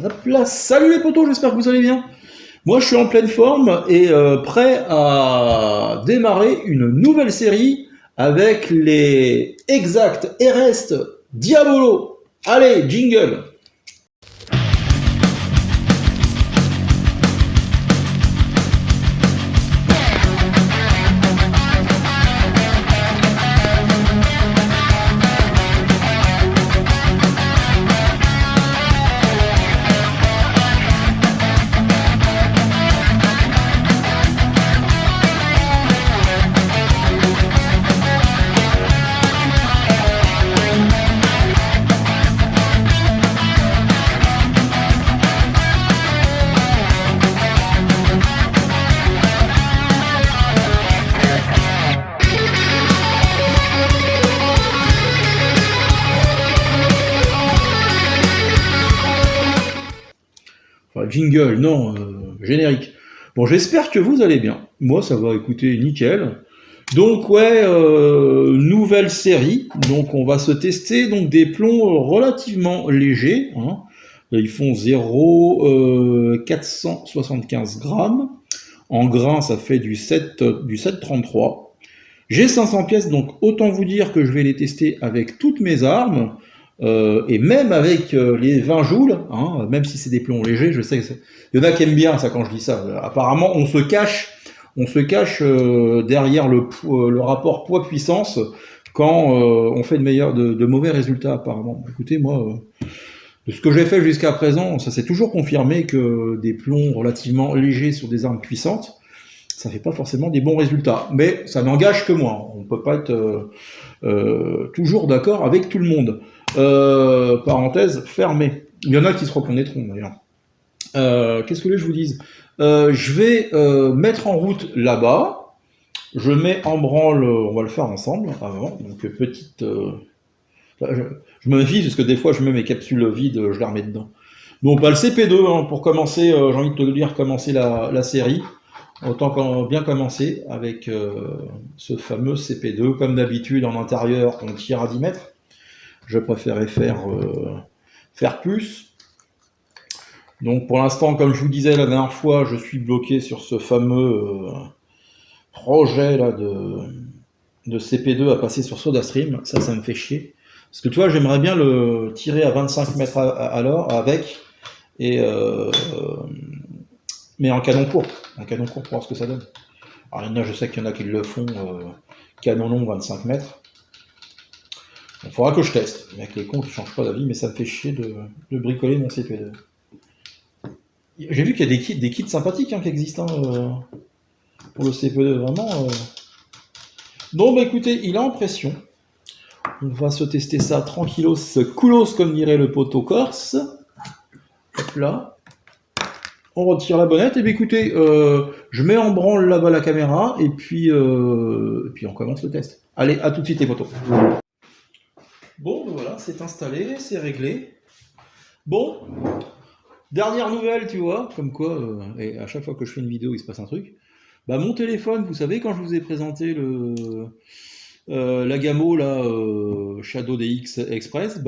Hop là, salut les potos, j'espère que vous allez bien. Moi je suis en pleine forme et prêt à démarrer une nouvelle série avec les Exact RS Diabolo. Allez, jingle. Enfin, jingle, non, générique. Bon, j'espère que vous allez bien. Moi, ça va, écouter, nickel. Donc, ouais, nouvelle série. Donc, on va se tester donc des plombs relativement légers. Hein. Ils font 0,475 grammes. En grains, ça fait du 7,33. J'ai 500 pièces, donc autant vous dire que je vais les tester avec toutes mes armes. Et même avec les 20 joules, hein, même si c'est des plombs légers, je sais que il y en a qui aiment bien ça quand je dis ça. Apparemment, on se cache derrière le rapport poids-puissance quand on fait de mauvais résultats. Apparemment, écoutez, moi, de ce que j'ai fait jusqu'à présent, ça s'est toujours confirmé que des plombs relativement légers sur des armes puissantes, ça fait pas forcément des bons résultats. Mais ça n'engage que moi. On peut pas être toujours d'accord avec tout le monde. Parenthèse fermée. Il y en a qui se reconnaîtront d'ailleurs. Qu'est-ce que je vous dise? Je vais mettre en route là-bas. Je mets en branle, on va le faire ensemble avant. Donc petite. Je me méfie parce que des fois je mets mes capsules vides, je les remets dedans. Donc bah, le CP2 hein, pour commencer, j'ai envie de te dire commencer la série. Autant bien commencer avec ce fameux CP2. Comme d'habitude en intérieur on tire à 10 mètres. Je préférais faire plus. Donc pour l'instant, comme je vous disais la dernière fois, je suis bloqué sur ce fameux projet là de CP2 à passer sur SodaStream. Ça me fait chier. Parce que tu vois, j'aimerais bien le tirer à 25 mètres à l'heure avec, et mais en canon court. En canon court pour voir ce que ça donne. Alors il y en a, je sais qu'il y en a qui le font canon long 25 mètres. Il faudra que je teste. Avec les cons qui ne changent pas d'avis, mais ça me fait chier de bricoler mon CP2. J'ai vu qu'il y a des kits sympathiques hein, qui existent hein, pour le CP2, vraiment. Bon, bah écoutez, il est en pression. On va se tester ça tranquillos, coolos, comme dirait le poteau corse. Hop là. On retire la bonnette. Et bien écoutez, je mets en branle là-bas la caméra, et puis on commence le test. Allez, à tout de suite les potos. Bon, ben voilà, c'est installé, c'est réglé. Bon, dernière nouvelle, tu vois, comme quoi, et à chaque fois que je fais une vidéo, il se passe un truc. Bah, mon téléphone, vous savez, quand je vous ai présenté la Gamo, là, Shadow DX Express,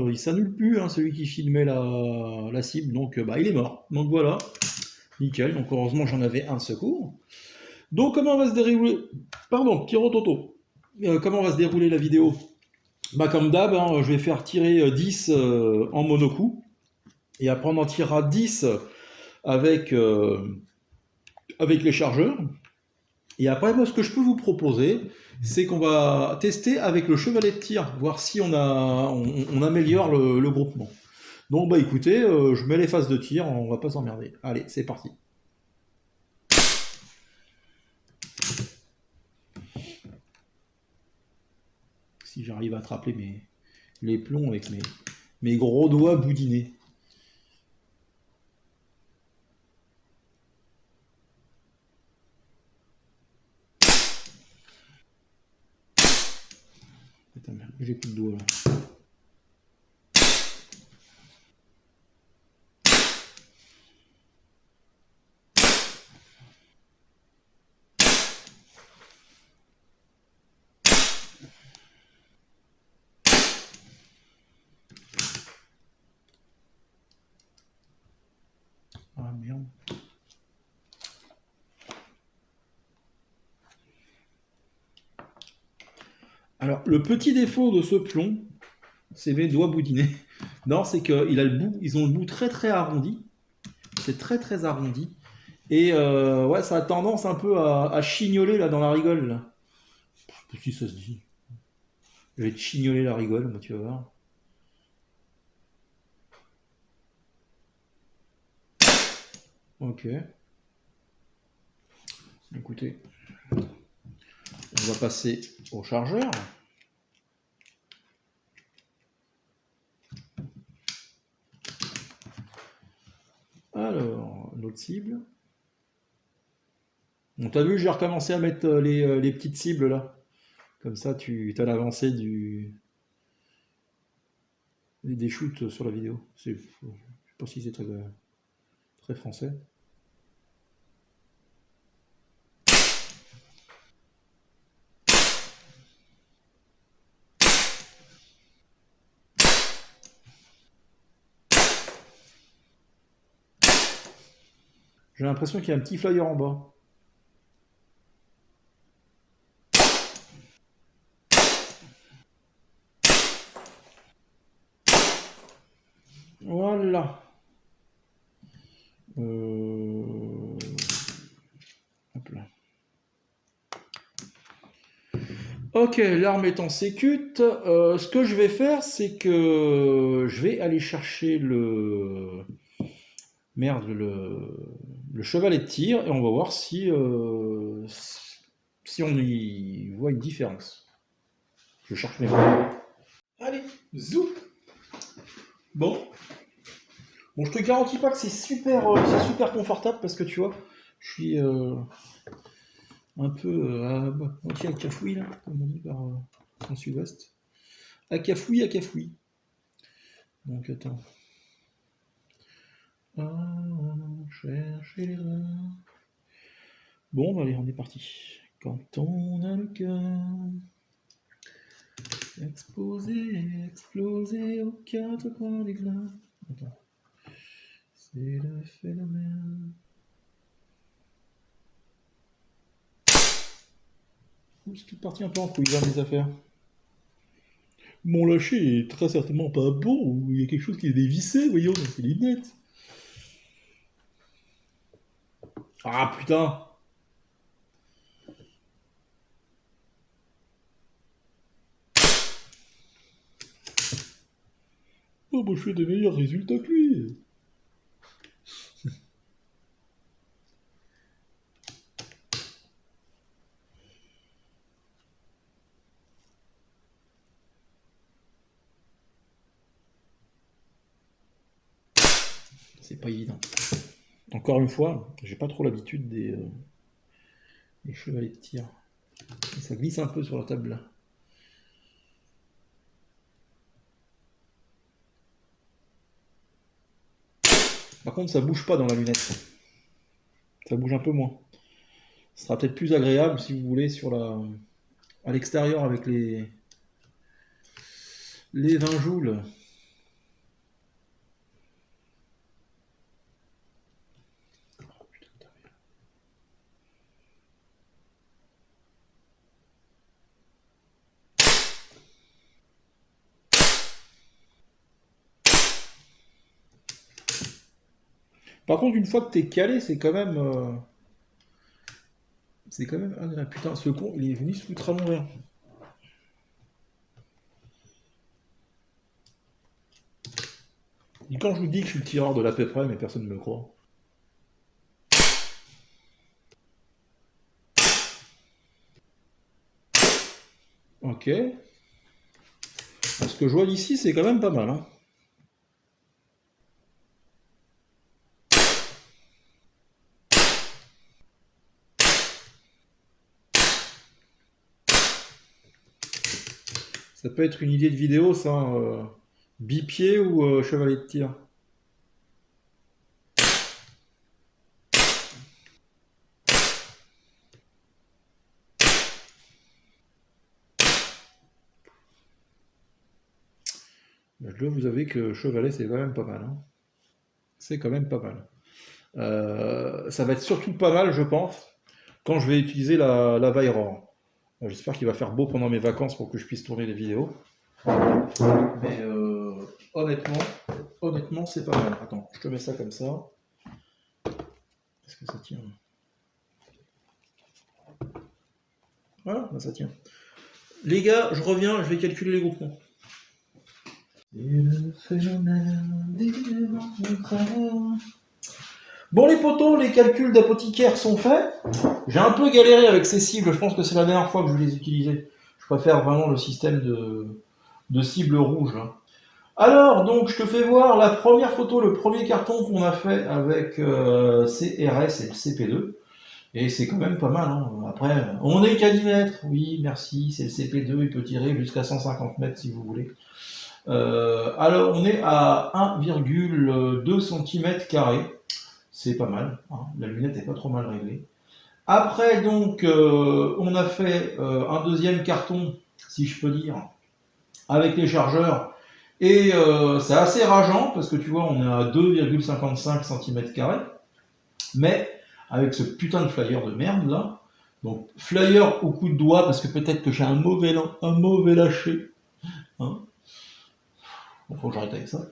il s'annule plus, hein, celui qui filmait la cible, donc bah, il est mort. Donc voilà, nickel, donc heureusement j'en avais un de secours. Donc comment va se dérouler, pardon, petit rototo, comment va se dérouler la vidéo? Bah comme d'hab, hein, je vais faire tirer 10 en monocoup, et après on en tirera 10 avec les chargeurs. Et après, moi, ce que je peux vous proposer, c'est qu'on va tester avec le chevalet de tir, voir si on améliore le groupement. Donc bah écoutez, je mets les phases de tir, on va pas s'emmerder. Allez, c'est parti. Si j'arrive à attraper les plombs avec mes gros doigts boudinés. Putain, merde, j'ai plus de doigts là. Alors, le petit défaut de ce plomb, c'est mes doigts boudinés. Non, c'est qu'ils ont le bout très très arrondi. C'est très très arrondi. Et ouais, ça a tendance un peu à chignoler là dans la rigole. Là. Je sais pas si ça se dit. Je vais te chignoler la rigole, moi, tu vas voir. Ok. Écoutez, on va passer au chargeur. Alors, l'autre cible. Bon, t'as vu, j'ai recommencé à mettre les petites cibles là. Comme ça, tu as l'avancée des shoots sur la vidéo. Je sais pas si c'est très français. J'ai l'impression qu'il y a un petit flyer en bas. Voilà. Hop là. Ok, l'arme est en sécute. Ce que je vais faire, c'est que je vais aller chercher merde, le chevalet de tir et on va voir si on y voit une différence. Je cherche mes mots. Allez, zou. Bon, je te garantis pas que c'est super confortable parce que tu vois, je suis un peu à moitié à cafouille là, comme on dit en sud-ouest. À cafouille. Donc attends. Chercher les reins. Bon, bah, allez, on est parti. Quand on a le cœur explosé aux quatre coins des glaces. Attends. C'est le phénomène. C'est tout parti un peu en couille vers mes affaires. Mon lâcher est très certainement pas bon, ou il y a quelque chose qui est dévissé, voyons, dans ses lunettes. Ah putain! Oh, moi je fais des meilleurs résultats que lui! C'est pas évident. Encore une fois, j'ai pas trop l'habitude des chevalets de tir. Et ça glisse un peu sur la table là. Par contre, ça bouge pas dans la lunette. Ça bouge un peu moins. Ce sera peut-être plus agréable si vous voulez à l'extérieur avec les 20 joules. Par contre, une fois que t'es calé, c'est quand même agréable. Putain, ce con, il est venu se foutre à l'envers. Et quand je vous dis que je suis le tireur de l'à peu près, mais personne ne me croit. Ok. Ce que je vois d'ici, c'est quand même pas mal. Hein. Ça peut être une idée de vidéo, ça. Bipied ou chevalet de tir. Ben, je dois vous avouer que chevalet, c'est quand même pas mal. Hein. C'est quand même pas mal. Ça va être surtout pas mal, je pense, quand je vais utiliser la Vairor. J'espère qu'il va faire beau pendant mes vacances pour que je puisse tourner des vidéos. Mais honnêtement, c'est pas mal. Attends, je te mets ça comme ça. Est-ce que ça tient? Voilà, là, ça tient. Les gars, je reviens, je vais calculer les groupements. Bon les potos, les calculs d'apothicaire sont faits. J'ai un peu galéré avec ces cibles, je pense que c'est la dernière fois que je les utilisais. Je préfère vraiment le système de cible rouge. Alors, donc, je te fais voir la première photo, le premier carton qu'on a fait avec CRS et le CP2. Et c'est quand même pas mal. Hein. Après, on est qu'à 10 mètres. Oui, merci, c'est le CP2, il peut tirer jusqu'à 150 mètres si vous voulez. Alors, on est à 1,2 cm². C'est pas mal. Hein. La lunette est pas trop mal réglée. Après, donc, on a fait un deuxième carton, si je peux dire, avec les chargeurs. Et c'est assez rageant, parce que tu vois, on est à 2,55 cm². Mais, avec ce putain de flyer de merde, là. Donc, flyer au coup de doigt, parce que peut-être que j'ai un mauvais lâcher. Hein. Bon, faut que j'arrête avec ça.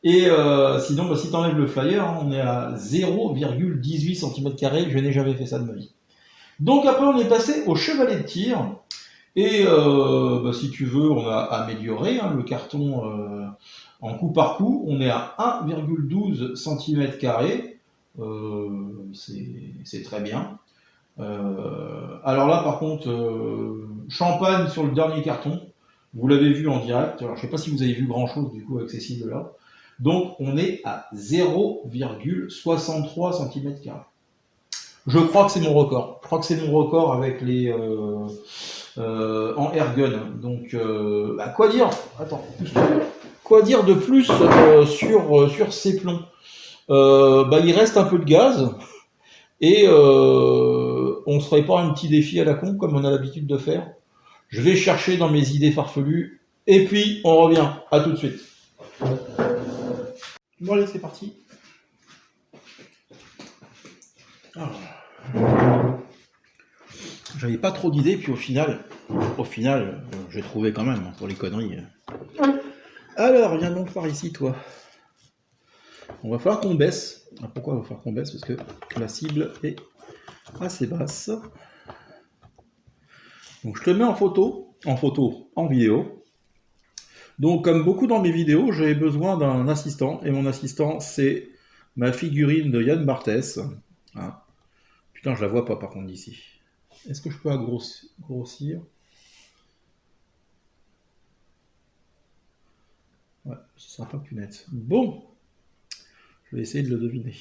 Et sinon, bah, si tu enlèves le flyer, hein, on est à 0,18 cm². Je n'ai jamais fait ça de ma vie. Donc après, on est passé au chevalet de tir. Et bah, si tu veux, on a amélioré hein, le carton en coup par coup. On est à 1,12 cm². C'est très bien. Alors là, par contre, champagne sur le dernier carton. Vous l'avez vu en direct. Alors, je ne sais pas si vous avez vu grand-chose du coup avec ces cibles-là. Donc, on est à 0,63 cm². Je crois que c'est mon record. Je crois que c'est mon record avec les en airgun. Donc, bah, quoi dire? Attends. Quoi dire de plus sur ces plombs? Bah, il reste un peu de gaz et on se ferait pas un petit défi à la con comme on a l'habitude de faire. Je vais chercher dans mes idées farfelues et puis on revient. À tout de suite. Bon allez, c'est parti. J'avais pas trop d'idées, puis au final, j'ai trouvé quand même, pour les conneries. Alors, viens donc par ici, toi. On va falloir qu'on baisse. Pourquoi il va falloir qu'on baisse? Parce que la cible est assez basse. Donc je te mets en vidéo. Donc comme beaucoup dans mes vidéos, j'ai besoin d'un assistant, et mon assistant c'est ma figurine de Yann Barthès. Hein. Putain, je la vois pas par contre d'ici. Est-ce que je peux grossir? Ouais, ce sera pas plus net. Bon, je vais essayer de le deviner.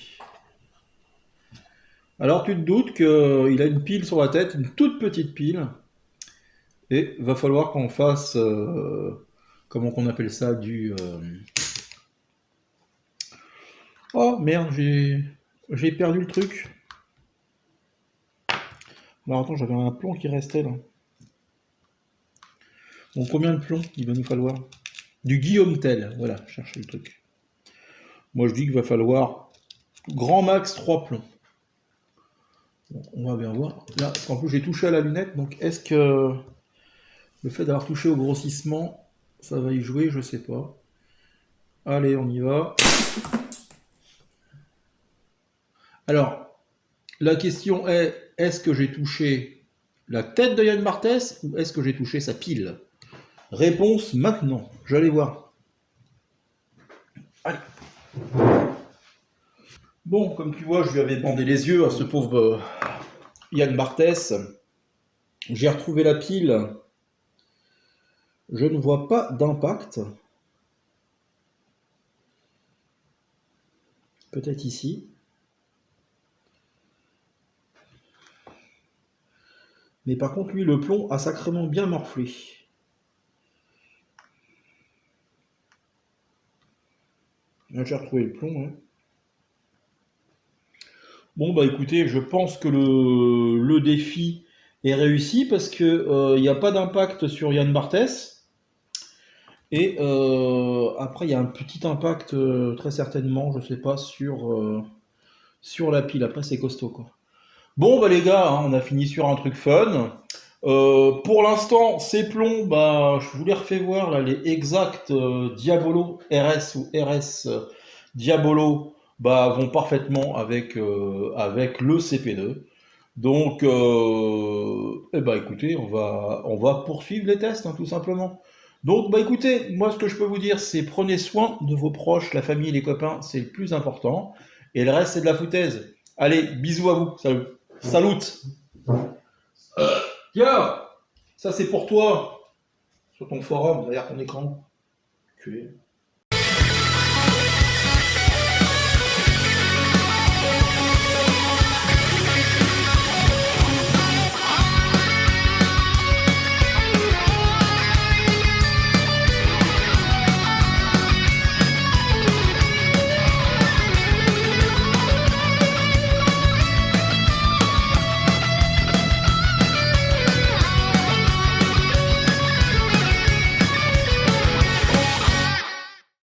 Alors tu te doutes qu'il a une pile sur la tête, une toute petite pile, et va falloir qu'on fasse, comment qu'on appelle ça, du... Oh merde, j'ai perdu le truc. Alors attends, j'avais un plomb qui restait là. Donc combien de plombs il va nous falloir? Du Guillaume Tell, voilà, cherchez le truc. Moi je dis qu'il va falloir grand max 3 plombs. Bon, on va bien voir. Là, parce qu'en plus j'ai touché à la lunette, donc est-ce que le fait d'avoir touché au grossissement, ça va y jouer? Je sais pas. Allez, on y va. Alors, la question est, est-ce que j'ai touché la tête de Yann Barthès ou est-ce que j'ai touché sa pile? Réponse maintenant. J'allais voir. Allez. Bon, comme tu vois, je lui avais bandé les yeux à ce pauvre Yann Barthès. J'ai retrouvé la pile. Je ne vois pas d'impact. Peut-être ici. Mais par contre, lui, le plomb a sacrément bien morflé. Là, j'ai retrouvé le plomb. Hein. Bon, bah écoutez, je pense que le défi est réussi parce que il n'y a pas d'impact sur Yann Barthès. Et après, il y a un petit impact, très certainement, je sais pas, sur la pile. Après, c'est costaud, quoi. Bon, bah les gars, hein, on a fini sur un truc fun. Pour l'instant, ces plombs, bah, je vous les refais voir, là, les exacts Diabolo RS ou RS Diabolo bah, vont parfaitement avec le CP2. Donc, eh ben, écoutez, on va poursuivre les tests, hein, tout simplement. Donc, bah, écoutez, moi, ce que je peux vous dire, c'est prenez soin de vos proches, la famille, les copains, c'est le plus important. Et le reste, c'est de la foutaise. Allez, bisous à vous. Salut. Salut. Tiens, ça c'est pour toi, sur ton forum, derrière ton écran. Tu es.